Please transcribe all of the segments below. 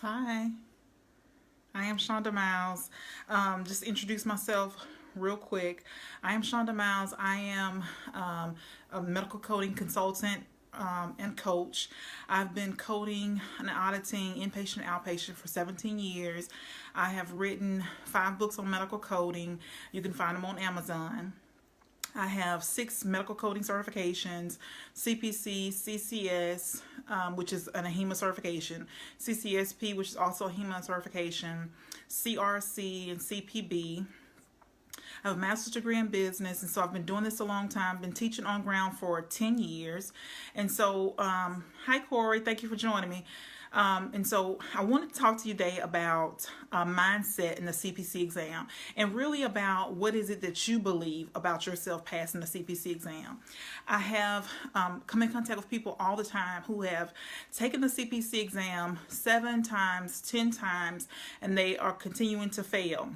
Hi, I am Shonda Miles. Just introduce myself real quick. I am Shonda Miles. I am a medical coding consultant and coach. I've been coding and auditing inpatient and outpatient for 17 years. I have written 5 books on medical coding. You can find them on Amazon. I have 6 medical coding certifications: CPC, CCS, which is an HEMA certification, CCSP, which is also a HEMA certification, CRC, and CPB. I have a master's degree in business, and so I've been doing this a long time. Been teaching on ground for 10 years. And so, hi Corey, thank you for joining me. And so I want to talk to you today about mindset in the CPC exam, and really about what is it that you believe about yourself passing the CPC exam. I have come in contact with people all the time who have taken the CPC exam 7 times, 10 times, and they are continuing to fail.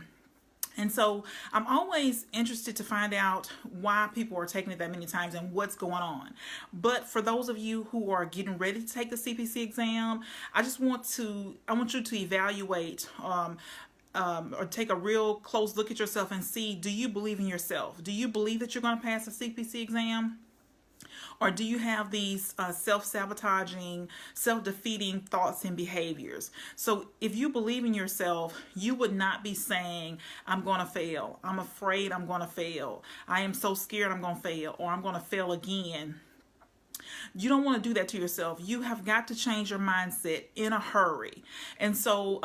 And so I'm always interested to find out why people are taking it that many times and what's going on. But for those of you who are getting ready to take the CPC exam, I want you to evaluate or take a real close look at yourself and see, do you believe in yourself? Do you believe that you're going to pass the CPC exam? Or do you have these self-sabotaging, self-defeating thoughts and behaviors? So if you believe in yourself, you would not be saying, I'm going to fail. I'm afraid I'm going to fail. I am so scared I'm going to fail, or I'm going to fail again. You don't want to do that to yourself. You have got to change your mindset in a hurry. And so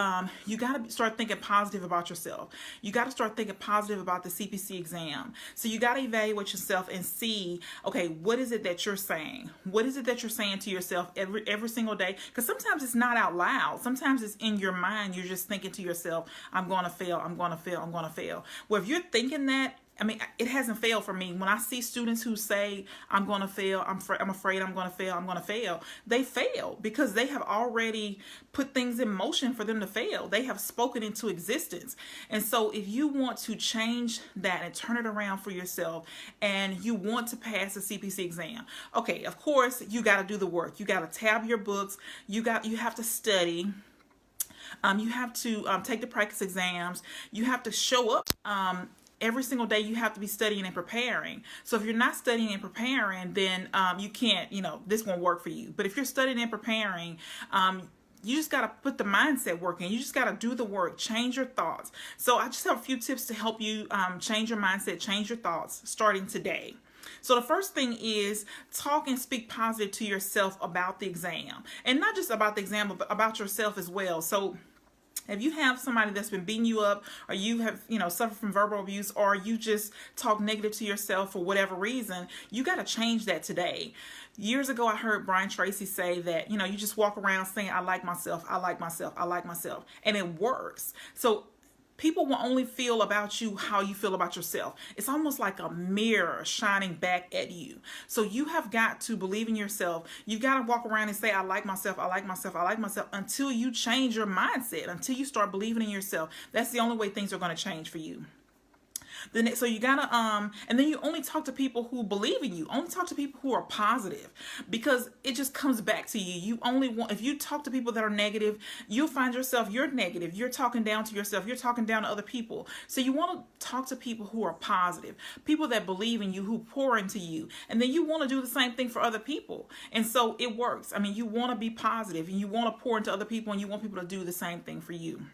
you got to start thinking positive about yourself. You got to start thinking positive about the CPC exam. So you got to evaluate yourself and see, okay, what is it that you're saying? What is it that you're saying to yourself every single day? Because sometimes it's not out loud. Sometimes it's in your mind. You're just thinking to yourself, I'm going to fail. I'm going to fail. I'm going to fail. Well, if you're thinking that, I mean, it hasn't failed for me. When I see students who say, I'm going to fail, I'm afraid I'm going to fail, I'm going to fail, they fail because they have already put things in motion for them to fail. They have spoken into existence. And so if you want to change that and turn it around for yourself, and you want to pass the CPC exam, okay, of course, you got to do the work. You got to tab your books. You have to study. You have to take the practice exams. You have to show up. Every single day you have to be studying and preparing. So if you're not studying and preparing, then you can't, this won't work for you. But if you're studying and preparing, you just got to put the mindset work in. You just got to do the work, change your thoughts. So I just have a few tips to help you change your mindset, change your thoughts starting today. So the first thing is talk and speak positive to yourself about the exam. And not just about the exam, but about yourself as well. So if you have somebody that's been beating you up, or you have, suffered from verbal abuse, or you just talk negative to yourself for whatever reason, you got to change that today. Years ago, I heard Brian Tracy say that, you just walk around saying, I like myself, I like myself, I like myself. And it works. So people will only feel about you how you feel about yourself. It's almost like a mirror shining back at you. So you have got to believe in yourself. You've got to walk around and say, I like myself, I like myself, I like myself, until you change your mindset, until you start believing in yourself. That's the only way things are going to change for you. So you gotta and then you only talk to people who believe in you. Only talk to people who are positive, because it just comes back to you. You only want, if you talk to people that are negative, you'll find yourself, you're negative. You're talking down to yourself. You're talking down to other people. So you want to talk to people who are positive, people that believe in you, who pour into you, and then you want to do the same thing for other people. And so it works. I mean, you want to be positive, and you want to pour into other people, and you want people to do the same thing for you.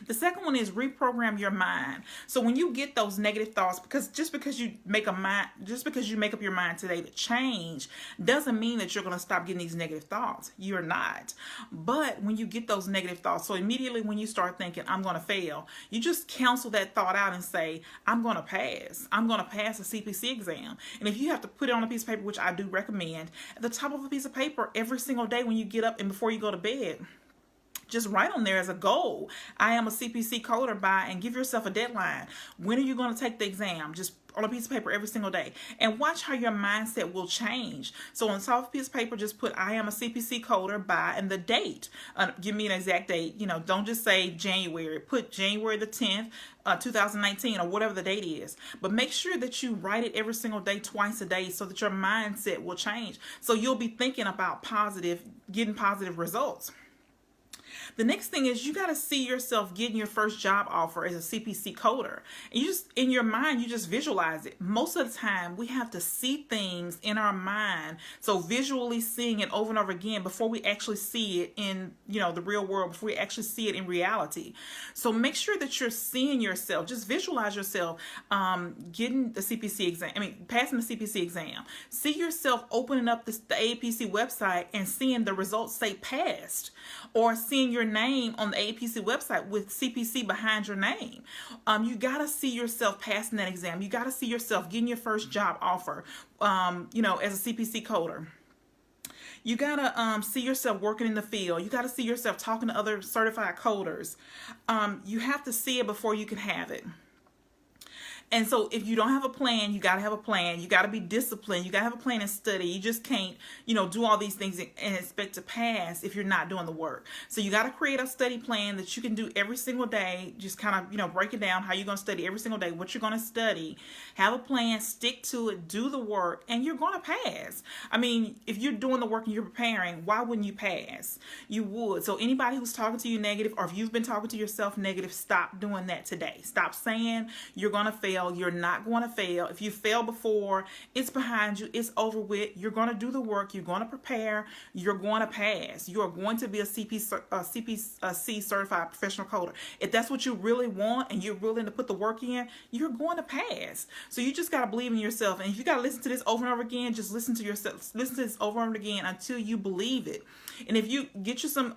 The second one is reprogram your mind. So when you get those negative thoughts, because just because you make up your mind today to change, doesn't mean that you're going to stop getting these negative thoughts. You're not. But when you get those negative thoughts, so immediately when you start thinking, I'm going to fail, you just cancel that thought out and say, I'm going to pass. I'm going to pass the CPC exam. And if you have to put it on a piece of paper, which I do recommend, at the top of a piece of paper every single day when you get up and before you go to bed, just write on there as a goal, I am a CPC coder by, and give yourself a deadline. When are you going to take the exam? Just on a piece of paper every single day, and watch how your mindset will change. So on the top of a piece of paper, just put, I am a CPC coder by, and the date. Give me an exact date. Don't just say January. Put January the 10th, 2019, or whatever the date is. But make sure that you write it every single day, twice a day, so that your mindset will change. So you'll be thinking about getting positive results. The next thing is you got to see yourself getting your first job offer as a CPC coder. And you just, in your mind, you just visualize it. Most of the time, we have to see things in our mind. So visually seeing it over and over again before we actually see it in, the real world, before we actually see it in reality. So make sure that you're seeing yourself. Just visualize yourself getting the CPC exam. Passing the CPC exam. See yourself opening up the APC website and seeing the results say passed, or seeing your name on the APC website with CPC behind your name. You got to see yourself passing that exam. You got to see yourself getting your first job offer, as a CPC coder. You got to see yourself working in the field. You got to see yourself talking to other certified coders. You have to see it before you can have it. And so if you don't have a plan, you got to have a plan. You got to be disciplined. You got to have a plan and study. You just can't, do all these things and expect to pass if you're not doing the work. So you got to create a study plan that you can do every single day. Just kind of, break it down how you're going to study every single day, what you're going to study. Have a plan, stick to it, do the work, and you're going to pass. If you're doing the work and you're preparing, why wouldn't you pass? You would. So anybody who's talking to you negative, or if you've been talking to yourself negative, stop doing that today. Stop saying you're going to fail. You're not going to fail. If you failed before, it's behind you. It's over with. You're going to do the work. You're going to prepare. You're going to pass. You are going to be a CPC certified professional coder. If that's what you really want and you're willing to put the work in, you're going to pass. So you just got to believe in yourself. And if you got to listen to this over and over again, just listen to yourself. Listen to this over and over again until you believe it. And if you get you some,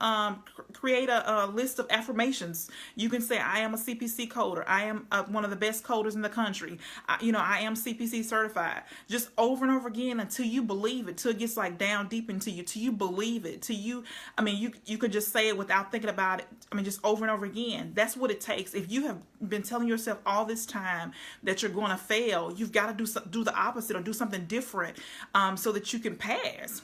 create a list of affirmations. You can say, I am a CPC coder. I am one of the best coders in the country. I am CPC certified. Just over and over again until you believe it, till it gets like down deep into you, till you believe it, till you, you could just say it without thinking about it. Just over and over again. That's what it takes. If you have been telling yourself all this time that you're going to fail, you've got to do the opposite or do something different so that you can pass.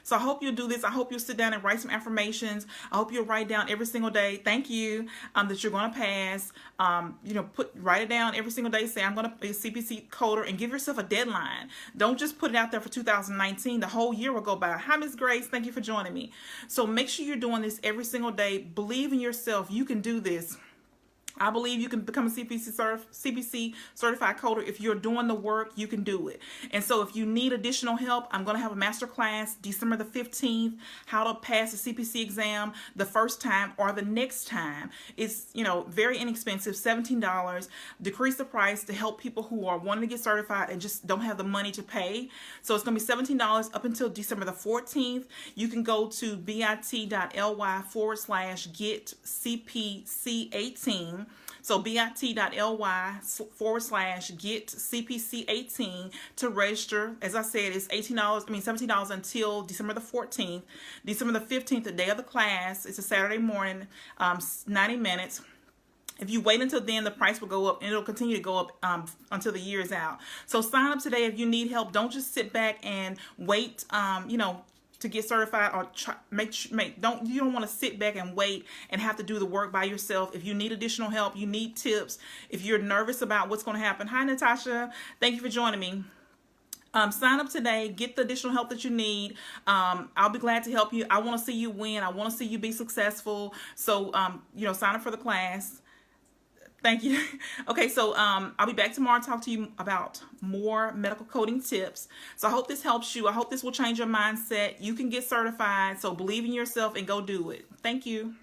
So I hope you'll do this. I hope you'll sit down and write some affirmations. I hope you'll write down every single day, thank you, that you're going to pass. Write it down every single day. Say, I'm going to be a CPC coder, and give yourself a deadline. Don't just put it out there for 2019. The whole year will go by. Hi, Ms. Grace. Thank you for joining me. So make sure you're doing this every single day. Believe in yourself. You can do this. I believe you can become a CPC certified coder. If you're doing the work, you can do it. And so if you need additional help, I'm going to have a master class December the 15th, how to pass the CPC exam the first time or the next time. It's, very inexpensive, $17. Decrease the price to help people who are wanting to get certified and just don't have the money to pay. So it's going to be $17 up until December the 14th. You can go to bit.ly/get-CPC18. So bit.ly/get-CPC18 to register. As I said, it's $17 until December the 14th. December the 15th, the day of the class, it's a Saturday morning, 90 minutes. If you wait until then, the price will go up, and it'll continue to go up until the year is out. So sign up today if you need help. Don't just sit back and wait, to get certified, or you don't want to sit back and wait and have to do the work by yourself. If you need additional help, you need tips, if you're nervous about what's going to happen. Hi, Natasha. Thank you for joining me. Sign up today. Get the additional help that you need. I'll be glad to help you. I want to see you win. I want to see you be successful. So, sign up for the class. Thank you. Okay, so I'll be back tomorrow to talk to you about more medical coding tips. So I hope this helps you. I hope this will change your mindset. You can get certified. So believe in yourself and go do it. Thank you.